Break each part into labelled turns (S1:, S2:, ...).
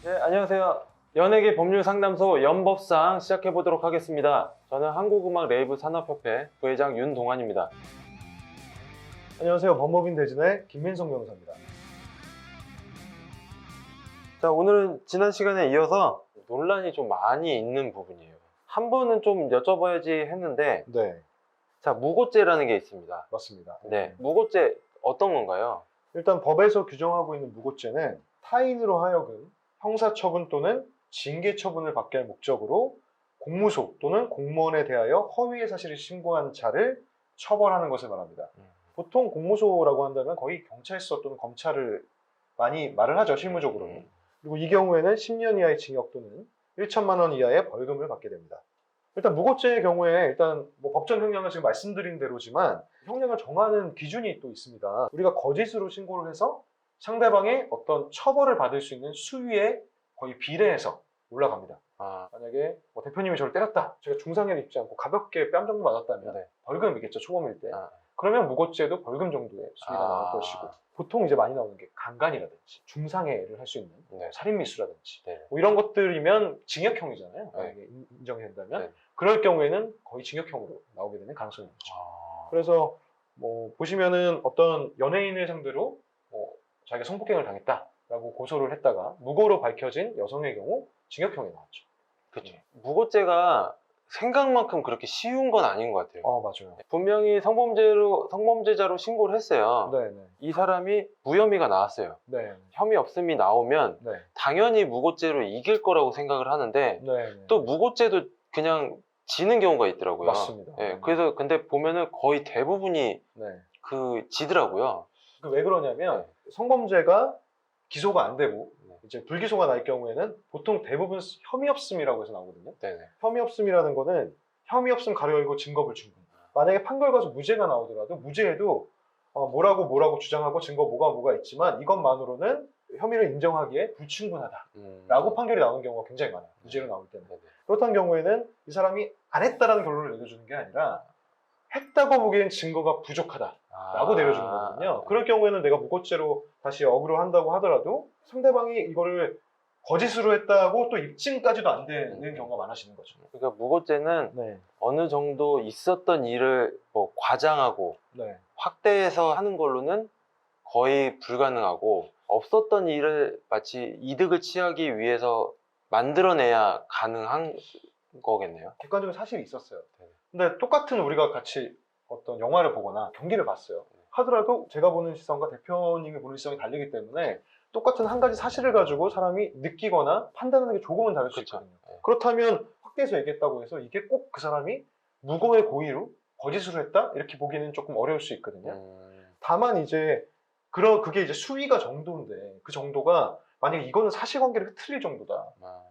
S1: 네, 안녕하세요. 연예계 법률 상담소 연법상 시작해 보도록 하겠습니다. 저는 한국음악 레이블 산업협회 부회장 윤동환입니다.
S2: 안녕하세요. 법무빈 대진의 김민성 변호사입니다.
S1: 자, 오늘은 지난 시간에 이어서 논란이 좀 많이 있는 부분이에요. 한 번은 좀 여쭤봐야지 했는데,
S2: 네,
S1: 자, 무고죄라는 게 있습니다.
S2: 맞습니다.
S1: 네, 무고죄 어떤 건가요?
S2: 일단 법에서 규정하고 있는 무고죄는 타인으로 하여금 형사처분 또는 징계처분을 받게 할 목적으로 공무소 또는 공무원에 대하여 허위의 사실을 신고한 자를 처벌하는 것을 말합니다. 보통 공무소라고 한다면 거의 경찰서 또는 검찰을 많이 말을 하죠, 실무적으로는. 그리고 이 경우에는 10년 이하의 징역 또는 1천만 원 이하의 벌금을 받게 됩니다. 일단 무고죄의 경우에 일단 뭐 법정 형량은 지금 말씀드린 대로지만 형량을 정하는 기준이 또 있습니다. 우리가 거짓으로 신고를 해서 상대방의 어떤 처벌을 받을 수 있는 수위에 거의 비례해서 올라갑니다. 만약에 뭐 대표님이 저를 때렸다, 제가 중상해를 입지 않고 가볍게 뺨 정도 맞았다면
S1: 네.
S2: 벌금이겠죠, 초범일 때. 그러면 무고죄도 벌금 정도의 수위가 나올 것이고, 보통 이제 많이 나오는 게 강간이라든지 중상해를 할 수 있는
S1: 네.
S2: 살인미수라든지
S1: 네.
S2: 뭐 이런 것들이면 징역형이잖아요. 만약에 인정이 된다면.
S1: 네.
S2: 그럴 경우에는 거의 징역형으로 나오게 되는 가능성이 있죠. 그래서 뭐 보시면은 어떤 연예인을 상대로 뭐 자기가 성폭행을 당했다라고 고소를 했다가 무고로 밝혀진 여성의 경우 징역형이 나왔죠.
S1: 그렇죠. 무고죄가 생각만큼 그렇게 쉬운 건 아닌 것 같아요.
S2: 맞아요.
S1: 분명히 성범죄자로 신고를 했어요.
S2: 네네.
S1: 이 사람이 무혐의가 나왔어요.
S2: 네.
S1: 혐의 없음이 나오면
S2: 네.
S1: 당연히 무고죄로 이길 거라고 생각을 하는데
S2: 네.
S1: 또 무고죄도 그냥 지는 경우가 있더라고요.
S2: 맞습니다.
S1: 예, 그래서 근데 보면은 거의 대부분이
S2: 네.
S1: 지더라고요.
S2: 왜 그러냐면 성범죄가 기소가 안 되고 이제 불기소가 날 경우에는 보통 대부분 혐의 없음이라고 해서 나오거든요.
S1: 네네.
S2: 혐의 없음이라는 거는 혐의 없음 가로 열고 증거 불충분. 만약에 판결 가서 무죄가 나오더라도 무죄에도 뭐라고 주장하고 증거 뭐가 있지만 이것만으로는 혐의를 인정하기에 불충분하다라고 판결이 나오는 경우가 굉장히 많아요. 무죄로 나올 때는.
S1: 네네.
S2: 그렇다는 경우에는 이 사람이 안 했다라는 결론을 내려주는 게 아니라 했다고 보기엔 증거가 부족하다라고 내려주는 거거든요. 그럴 경우에는 내가 무고죄로 다시 억울로 한다고 하더라도 상대방이 이거를 거짓으로 했다고 또 입증까지도 안 되는 경우가 많아지는 거죠.
S1: 그러니까 무고죄는
S2: 네.
S1: 어느 정도 있었던 일을 뭐 과장하고
S2: 네.
S1: 확대해서 하는 걸로는 거의 불가능하고 없었던 일을 마치 이득을 취하기 위해서 만들어내야 가능한 거겠네요.
S2: 객관적인 사실이 있었어요. 근데 똑같은 우리가 같이 어떤 영화를 보거나 경기를 봤어요. 하더라도 제가 보는 시선과 대표님이 보는 시선이 다르기 때문에 똑같은 한 가지 사실을 가지고 사람이 느끼거나 판단하는 게 조금은 다를 수 있거든요. 그렇다면 확대해서 얘기했다고 해서 이게 꼭 그 사람이 무고의 고의로 거짓으로 했다? 이렇게 보기는 조금 어려울 수 있거든요. 다만 이제 그게 이제 수위가 정도인데 그 정도가 만약에 이거는 사실관계를 흐트릴 정도다.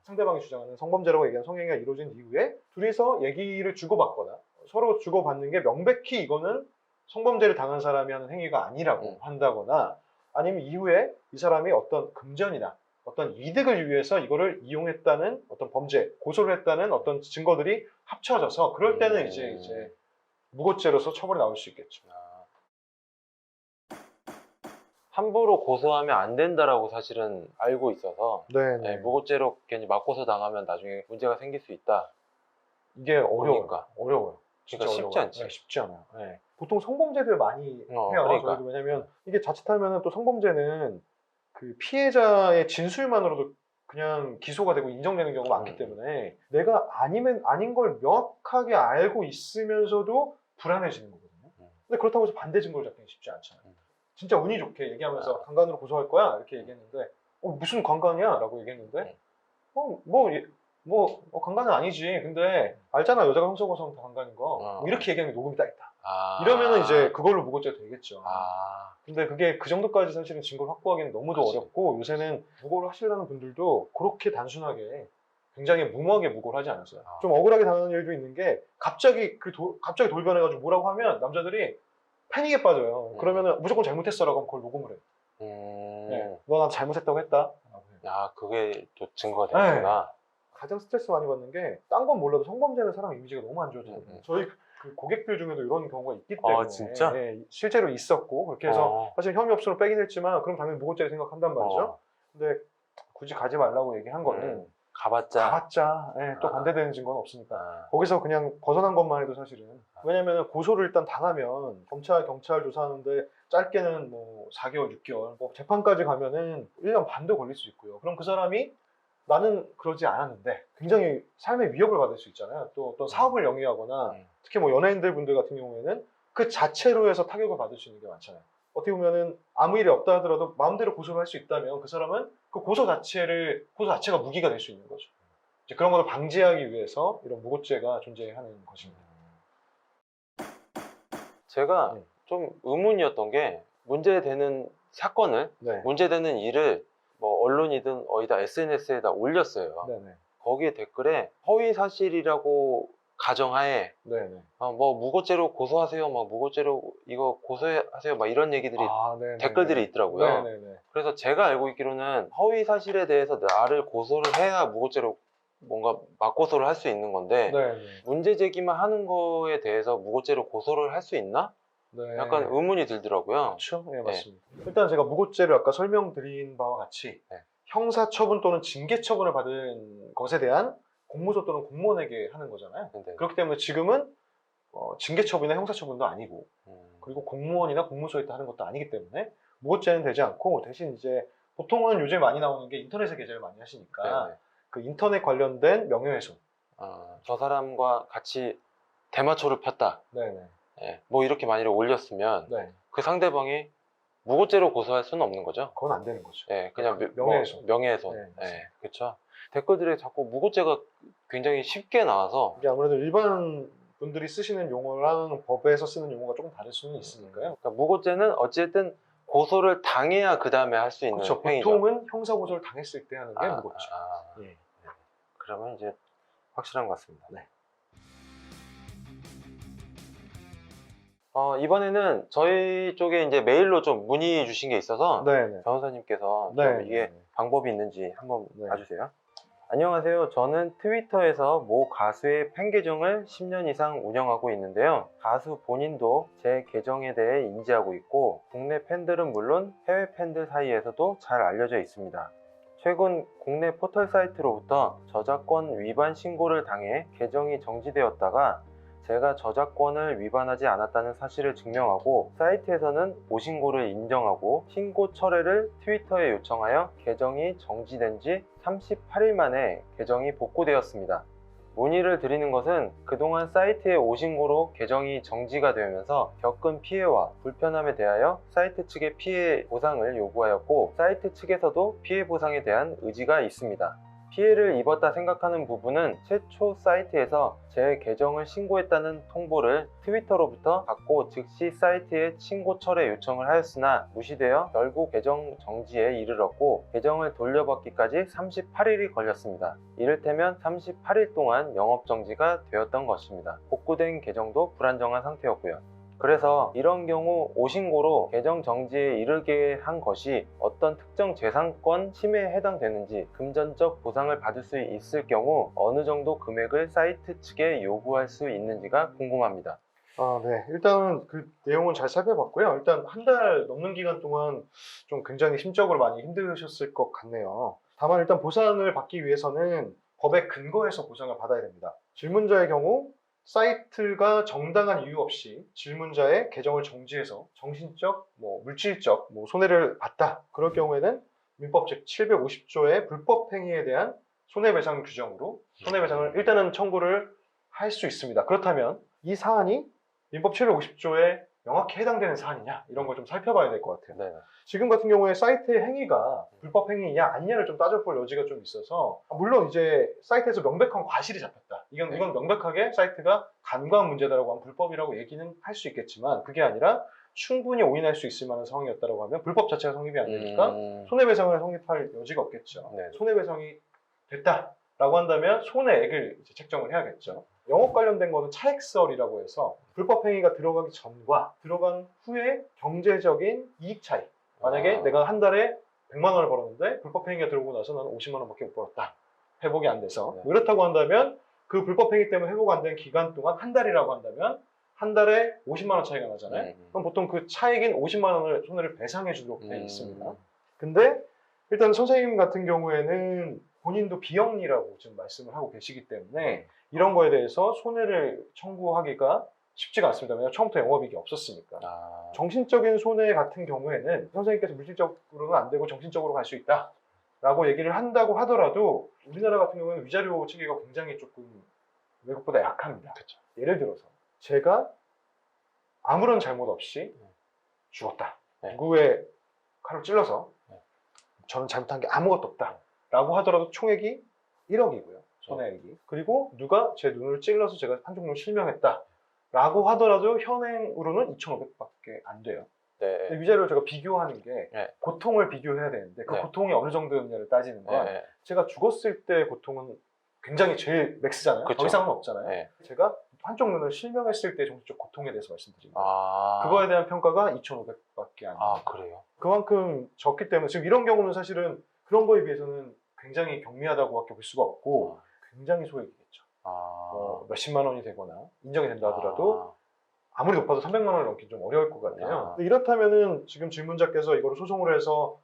S2: 상대방이 주장하는 성범죄라고 얘기하는 성행위가 이루어진 이후에 둘이서 얘기를 주고받거나 서로 주고받는 게 명백히 이거는 성범죄를 당한 사람이 하는 행위가 아니라고 한다거나 아니면 이후에 이 사람이 어떤 금전이나 어떤 이득을 위해서 이거를 이용했다는 어떤 범죄, 고소를 했다는 어떤 증거들이 합쳐져서 그럴 때는 이제 무고죄로서 처벌이 나올 수 있겠죠.
S1: 함부로 고소하면 안 된다라고 사실은 알고 있어서
S2: 네.
S1: 무고죄로 괜히 맞고서 당하면 나중에 문제가 생길 수 있다.
S2: 이게 어려워요. 진짜
S1: 그러니까 쉽지 않지.
S2: 네, 쉽지 않아요. 네. 보통 성범죄들 많이 해요.
S1: 그러니까.
S2: 저희도 왜냐면 이게 자칫하면 또 성범죄는 그 피해자의 진술만으로도 그냥 기소가 되고 인정되는 경우가 많기 때문에 내가 아닌 걸 명확하게 알고 있으면서도 불안해지는 거거든요. 근데 그렇다고 해서 반대 증거를 잡기는 쉽지 않잖아요. 진짜 운이 좋게 얘기하면서 강간으로 고소할 거야 이렇게 얘기했는데 무슨 강간이야? 라고 얘기했는데 강간은 아니지. 근데 알잖아, 여자가 형사고소하면 다 강간인 거. 뭐 이렇게 얘기하는 게 녹음이 딱 있다. 이러면은 이제 그걸로 무고죄가 되겠죠. 근데 그게 그 정도까지 사실은 증거를 확보하기는 너무도 어렵고 요새는 무고를 하시려는 분들도 그렇게 단순하게 굉장히 무모하게 무고를 하지 않았어요. 좀 억울하게 당하는 일도 있는 게 갑자기 갑자기 돌변해가지고 뭐라고 하면 남자들이 패닉에 빠져요. 그러면은 무조건 잘못했어라고 하면 그걸 녹음을 해요. 네. 너 난 잘못했다고 했다.
S1: 그게 또 증거가 되는구나.
S2: 가장 스트레스 많이 받는 게 딴 건 몰라도 성범죄는 사람 이미지가 너무 안 좋아지거든요. 저희 그 고객들 중에도 이런 경우가 있기 때문에
S1: 진짜?
S2: 네, 실제로 있었고 그렇게 해서 사실 혐의 없음으로 빼긴 했지만 그럼 당연히 무고죄를 생각한단 말이죠. 근데 굳이 가지 말라고 얘기한 거는
S1: 가봤자.
S2: 또
S1: 아.
S2: 반대되는 증거는 없으니까
S1: 아,
S2: 거기서 그냥 벗어난 것만 해도 사실은 왜냐면 고소를 일단 당하면 검찰 경찰 조사하는데 짧게는 뭐 4개월 6개월 뭐 재판까지 가면은 1년 반도 걸릴 수 있고요. 그럼 그 사람이 나는 그러지 않았는데 굉장히 삶의 위협을 받을 수 있잖아요. 또 어떤 사업을 영위하거나 특히 뭐 연예인들 분들 같은 경우에는 그 자체로 해서 타격을 받을 수 있는 게 많잖아요. 어떻게 보면은 아무 일이 없다 하더라도 마음대로 고소를 할 수 있다면 그 사람은 그 고소 자체가 무기가 될 수 있는 거죠. 이제 그런 것을 방지하기 위해서 이런 무고죄가 존재하는 것입니다.
S1: 제가
S2: 네.
S1: 좀 의문이었던 게 문제되는 사건을,
S2: 네.
S1: 문제되는 일을 뭐 언론이든 어디다 SNS에다 올렸어요.
S2: 네네.
S1: 거기에 댓글에 허위 사실이라고 가정하에
S2: 네네.
S1: 뭐 무고죄로 고소하세요, 막 무고죄로 이거 고소하세요, 막 이런 얘기들이
S2: 네네네.
S1: 댓글들이 있더라고요.
S2: 네네네.
S1: 그래서 제가 알고 있기로는 허위 사실에 대해서 나를 고소를 해야 무고죄로 뭔가 맞고소를 할 수 있는 건데
S2: 네네.
S1: 문제 제기만 하는 거에 대해서 무고죄로 고소를 할 수 있나?
S2: 네.
S1: 약간 의문이 들더라고요.
S2: 그렇죠. 네, 맞습니다. 일단 제가 무고죄를 아까 설명드린 바와 같이
S1: 네.
S2: 형사처분 또는 징계처분을 받은 것에 대한 공무소 또는 공무원에게 하는 거잖아요.
S1: 근데
S2: 그렇기 때문에 지금은 징계처분이나 형사처분도 아니고 그리고 공무원이나 공무소에 하는 것도 아니기 때문에 무고죄는 되지 않고 대신 이제 보통은 요즘 많이 나오는 게 인터넷에 게재를 많이 하시니까
S1: 네네.
S2: 그 인터넷 관련된 명예훼손.
S1: 저 사람과 같이 대마초를 폈다.
S2: 네네.
S1: 예, 뭐 이렇게 만약에 올렸으면
S2: 네.
S1: 그 상대방이 무고죄로 고소할 수는 없는 거죠.
S2: 그건 안 되는 거죠.
S1: 예, 그냥
S2: 명예훼손.
S1: 명예훼손.
S2: 네, 맞습니다.
S1: 예, 그렇죠. 댓글들에 자꾸 무고죄가 굉장히 쉽게 나와서
S2: 이게 아무래도 일반 분들이 쓰시는 용어랑 법에서 쓰는 용어가 조금 다를 수는 있으니까요.
S1: 그러니까 무고죄는 어쨌든 고소를 당해야 그 다음에 할 수 있는
S2: 그렇죠.
S1: 행위죠.
S2: 보통은 형사고소를 당했을 때 하는 게
S1: 아,
S2: 무고죄. 예.
S1: 그러면 이제 확실한 것 같습니다.
S2: 네.
S1: 이번에는 저희 쪽에 이제 메일로 좀 문의 주신 게 있어서
S2: 네네.
S1: 변호사님께서
S2: 네.
S1: 좀 이게 방법이 있는지 한번
S2: 네.
S1: 봐주세요. 안녕하세요. 저는 트위터에서 모 가수의 팬 계정을 10년 이상 운영하고 있는데요. 가수 본인도 제 계정에 대해 인지하고 있고 국내 팬들은 물론 해외 팬들 사이에서도 잘 알려져 있습니다. 최근 국내 포털 사이트로부터 저작권 위반 신고를 당해 계정이 정지되었다가 제가 저작권을 위반하지 않았다는 사실을 증명하고 사이트에서는 오신고를 인정하고 신고 철회를 트위터에 요청하여 계정이 정지된 지 38일 만에 계정이 복구되었습니다. 문의를 드리는 것은 그동안 사이트의 오신고로 계정이 정지가 되면서 겪은 피해와 불편함에 대하여 사이트 측의 피해 보상을 요구하였고 사이트 측에서도 피해 보상에 대한 의지가 있습니다. 피해를 입었다 생각하는 부분은 최초 사이트에서 제 계정을 신고했다는 통보를 트위터로부터 받고 즉시 사이트에 신고 철회 요청을 하였으나 무시되어 결국 계정 정지에 이르렀고 계정을 돌려받기까지 38일이 걸렸습니다. 이를테면 38일 동안 영업 정지가 되었던 것입니다. 복구된 계정도 불안정한 상태였고요. 그래서 이런 경우 오신고로 계정 정지에 이르게 한 것이 어떤 특정 재산권 침해에 해당되는지 금전적 보상을 받을 수 있을 경우 어느 정도 금액을 사이트 측에 요구할 수 있는지가 궁금합니다.
S2: 네. 일단 그 내용은 잘 살펴봤고요. 일단 한 달 넘는 기간 동안 좀 굉장히 심적으로 많이 힘드셨을 것 같네요. 다만 일단 보상을 받기 위해서는 법의 근거에서 보상을 받아야 됩니다. 질문자의 경우 사이트가 정당한 이유 없이 질문자의 계정을 정지해서 정신적, 물질적 손해를 봤다. 그럴 경우에는 민법 제750조의 불법 행위에 대한 손해배상 규정으로 손해배상을 일단은 청구를 할 수 있습니다. 그렇다면 이 사안이 민법 750조에 명확히 해당되는 사안이냐 이런 걸 좀 살펴봐야 될 것 같아요.
S1: 네.
S2: 지금 같은 경우에 사이트의 행위가 불법 행위냐 아니냐를 좀 따져볼 여지가 좀 있어서 물론 이제 사이트에서 명백한 과실이 잡혔다. 이건 명백하게 사이트가 간과한 문제다라고 하면 불법이라고 얘기는 할 수 있겠지만 그게 아니라 충분히 오인할 수 있을 만한 상황이었다고 하면 불법 자체가 성립이 안 되니까 손해배상을 성립할 여지가 없겠죠.
S1: 네.
S2: 손해배상이 됐다라고 한다면 손해액을 이제 책정을 해야겠죠. 영업 관련된 거는 차액설이라고 해서 불법 행위가 들어가기 전과 들어간 후에 경제적인 이익 차이. 만약에 내가 한 달에 100만 원을 벌었는데 불법 행위가 들어오고 나서 나는 50만 원밖에 못 벌었다. 회복이 안 돼서.
S1: 네.
S2: 이렇다고 한다면 그 불법 행위 때문에 회복 안 된 기간 동안 한 달이라고 한다면 한 달에 50만 원 차이가 나잖아요. 그럼 보통 그 차액인 50만 원을 손해를 배상해 주도록 되어 있습니다. 근데 일단 선생님 같은 경우에는 본인도 비영리라고 지금 말씀을 하고 계시기 때문에 이런 거에 대해서 손해를 청구하기가 쉽지가 않습니다. 왜냐하면 처음부터 영업이익이 없었으니까.
S1: 아,
S2: 정신적인 손해 같은 경우에는 선생님께서 물질적으로는 안 되고 정신적으로 갈 수 있다 라고 얘기를 한다고 하더라도 우리나라 같은 경우는 위자료 체계가 굉장히 조금 외국보다 약합니다.
S1: 그쵸.
S2: 예를 들어서 제가 아무런 잘못 없이 죽었다.
S1: 네.
S2: 누구의 칼을 찔러서
S1: 네.
S2: 저는 잘못한 게 아무것도 없다 라고 하더라도 총액이 1억이고요. 손해액이. 그리고 누가 제 눈을 찔러서 제가 한쪽 눈을 실명했다 라고 하더라도 현행으로는 2,500밖에 안 돼요. 근데
S1: 네.
S2: 위자료를 제가 비교하는 게
S1: 네.
S2: 고통을 비교해야 되는데 그
S1: 네.
S2: 고통이 어느 정도였냐를 따지는 건
S1: 네.
S2: 제가 죽었을 때 고통은 굉장히 제일 맥스잖아요.
S1: 그쵸.
S2: 더 이상은 없잖아요.
S1: 네.
S2: 제가 한쪽 눈을 실명했을 때 정신적 고통에 대해서 말씀드립니다.
S1: 아,
S2: 그거에 대한 평가가 2,500밖에 안 돼요.
S1: 아, 그래요?
S2: 그만큼 적기 때문에 지금 이런 경우는 사실은 그런 거에 비해서는 굉장히 경미하다고밖에 볼 수가 없고 굉장히 소액이겠죠.
S1: 아,
S2: 뭐 몇십만 원이 되거나 인정이 된다 하더라도 아무리 높아도 300만 원을 넘기 좀 어려울 것 같아요. 근데 이렇다면은 지금 질문자께서 이거를 소송을 해서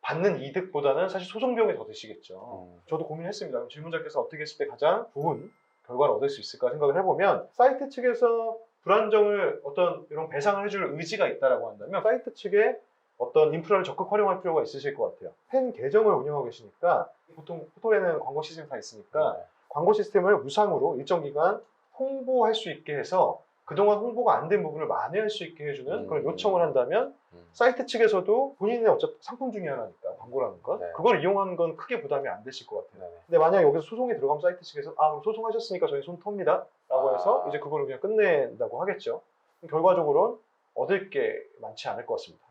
S2: 받는 이득보다는 사실 소송 비용이 더 드시겠죠. 저도 고민했습니다. 질문자께서 어떻게 했을 때 가장 좋은 결과를 얻을 수 있을까 생각을 해보면 사이트 측에서 불안정을 어떤 이런 배상을 해줄 의지가 있다라고 한다면 사이트 측에 어떤 인프라를 적극 활용할 필요가 있으실 것 같아요. 팬 계정을 운영하고 계시니까 보통 포털에는 광고 시스템이 다 있으니까 광고 시스템을 무상으로 일정 기간 홍보할 수 있게 해서 그동안 홍보가 안 된 부분을 만회할 수 있게 해주는 그런 요청을 한다면 사이트 측에서도 본인의 어차피 상품 중에 하나니까 광고라는 건
S1: 네.
S2: 그걸 이용하는 건 크게 부담이 안 되실 것 같아요.
S1: 네네.
S2: 근데 만약 여기서 소송이 들어가면 사이트 측에서 그럼 소송하셨으니까 저희 손 텁니다 라고 해서 이제 그거를 그냥 끝낸다고 하겠죠. 결과적으로는 얻을 게 많지 않을 것 같습니다.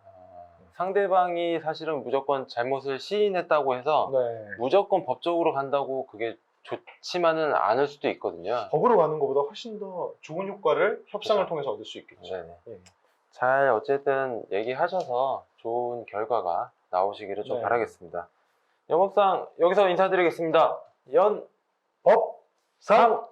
S1: 상대방이 사실은 무조건 잘못을 시인했다고 해서
S2: 네.
S1: 무조건 법적으로 간다고 그게 좋지만은 않을 수도 있거든요.
S2: 법으로 가는 것보다 훨씬 더 좋은 효과를 협상을
S1: 그렇죠.
S2: 통해서 얻을 수 있겠죠.
S1: 네네.
S2: 예.
S1: 잘 어쨌든 얘기하셔서 좋은 결과가 나오시기를 좀
S2: 네.
S1: 바라겠습니다. 영업상 여기서 인사드리겠습니다. 연
S2: 법, 상,